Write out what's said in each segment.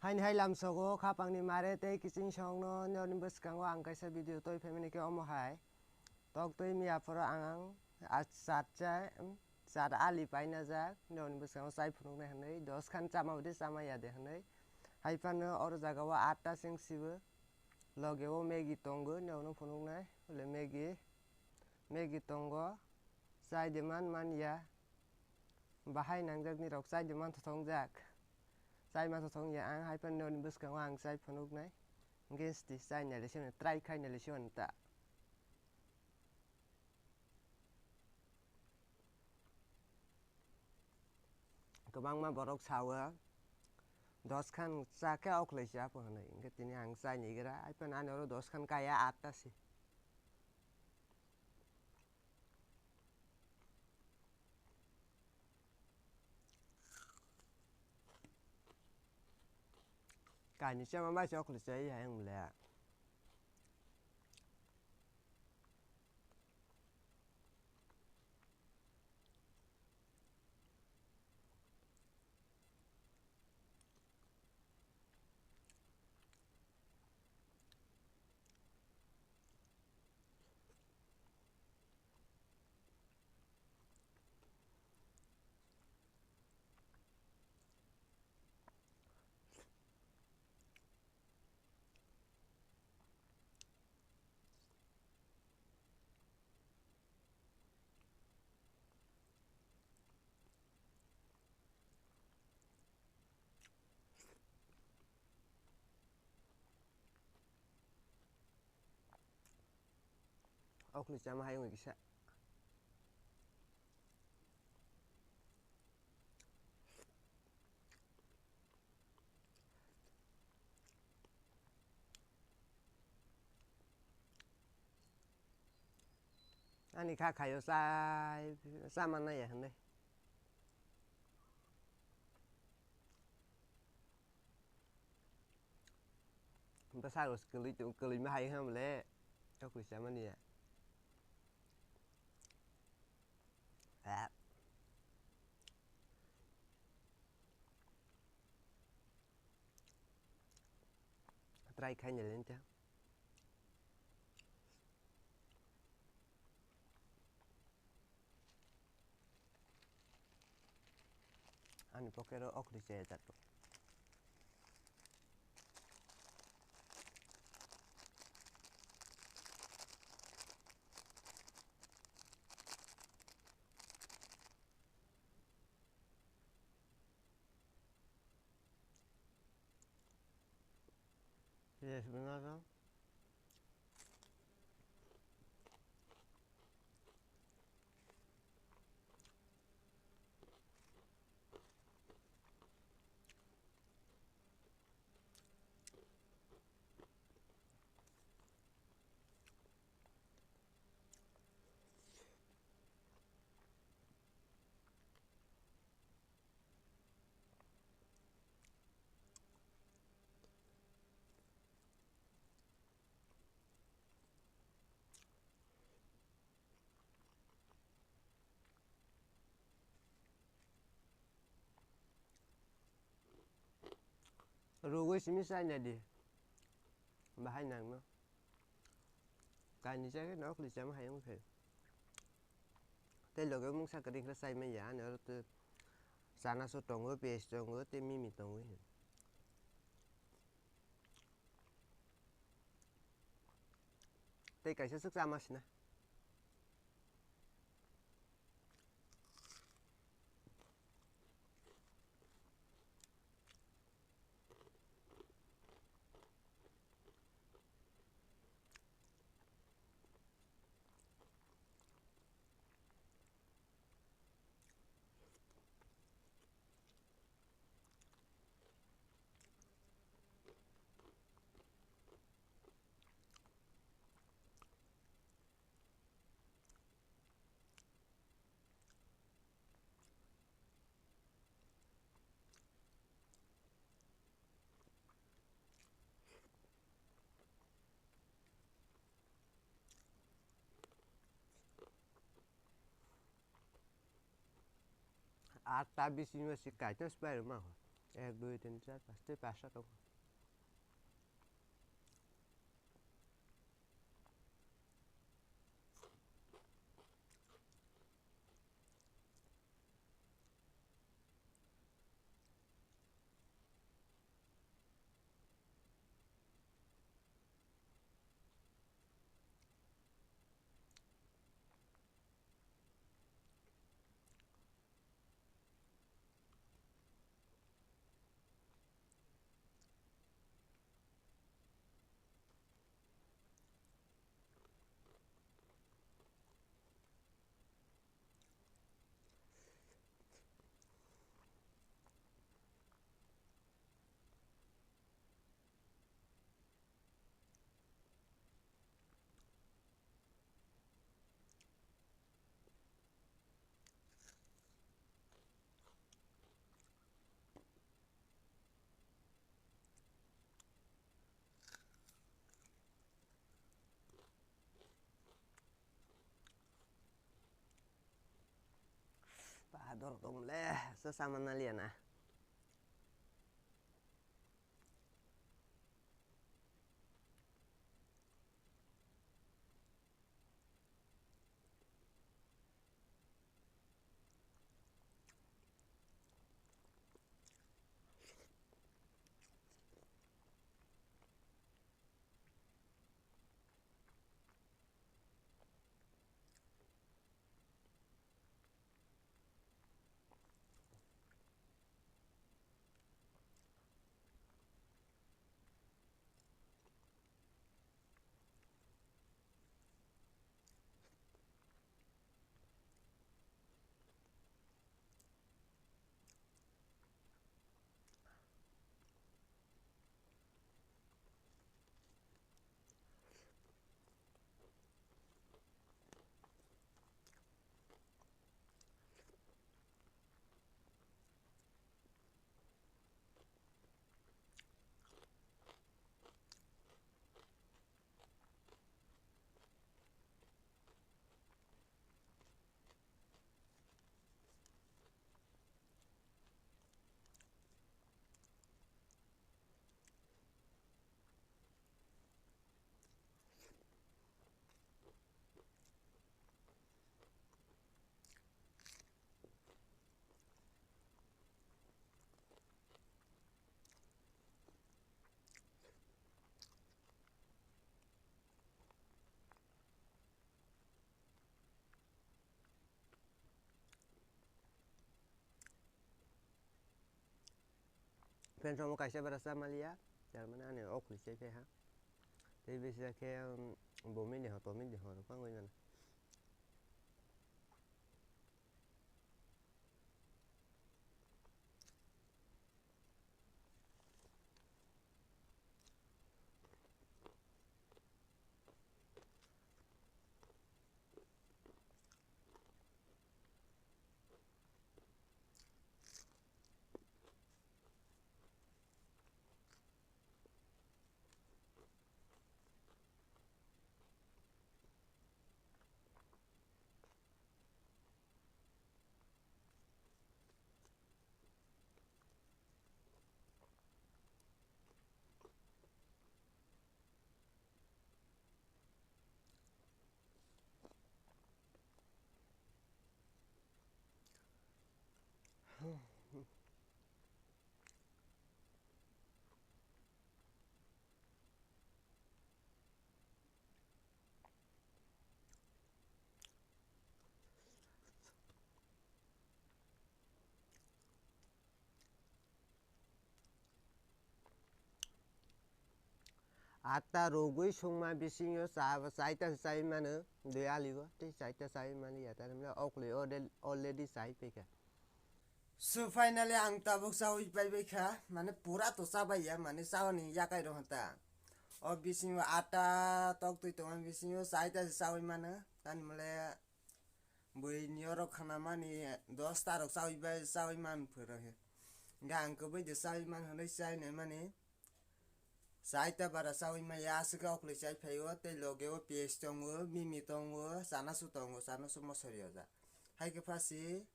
Hai làm sogo khapang ni mare te kitchen song no nyon bus kang ang kaisa video toi family ke omo hai tok toi mi apora ang sat cha sat ali paina jak nyon bus kang sai phunung ne hanei 10 khan chama ude chama ya de hanei hai pan or jaga wa 8 ta sing sibo loge o megi tongo nyon phunung nai le megi tongo sai de man ya bahai nangjak ni rok sai de man thong jak sai ma thong ya ang hai pan non bus kang ang sai phunuk nai against the sai na lesion try khai na lesion ta kabang ma borok sawa 10 khan sa ke ok le cha po hanai ke tini ang sai ni gra hai pan an oro 10 khan kaya 8 ta si cả ni cha ma ba cho ok le cha ya ang le ok le cha ma hai ngi sa ani kha khayo sai sa man na ya hanai ba sa ro skuli ma hai ham le ok le cha ma ni à try khai na lên cha ani pokero ok le cha ta yes benar kan rồi với xí sai này đi bà hai nàng nó cái như thế nó thì chấm hay không thể thế là cái món sao cái đinh nó sai mấy giá nữa từ sáng nó số trồng ở bề trồng ở tên mi trồng ấy thế cái sức ra mà xin nè à ta bị xin mà xí cái nó spare mà 1 2 3 4 5 5 dong. Pador tumleh sesama nalian ah. Pensamos que sẽ berasa malia, jangan mana nih ok lisai pe ha. Tapi bisa kayak bomin deh atau min deh orang apa nggak mana. Ata rogui sungma bisingo saita sai mana doi aliwa te saita sai mani ya tarim la okli already sai peka. So finally ang tabok sawi pai beka mane pura to sabai ya mane sawani yakai rohta. O bisingo ata tok tui tongan bisingo saita sawi mana tan male bui nyoro khana mani 10 ta rok sawi man phuro he. Gang ko bai de sawi man honai sai ne mane saita bara sawi ma yasga okli sai phayo te logeo paste tongo mimi tongo sanasu mosori oja hai ke phasi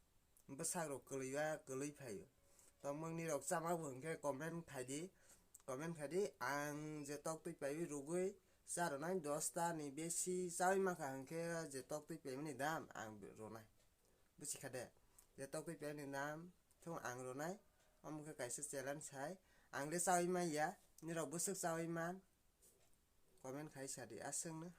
besag rok koliwa koloi phayo tongmung ni rok chama hwnkhe comment khaidi ang je tok tui paibi rugui charonai 10 ta ni besi chawui mangkha hwnkhe je tok tui paimani dam ang ronai busikha de je tok tui paimani dam thung ang ronai omo khe kaisa challenge hai ang de chawui manya nirok bwswk chawui man comment khai sadi aswk no.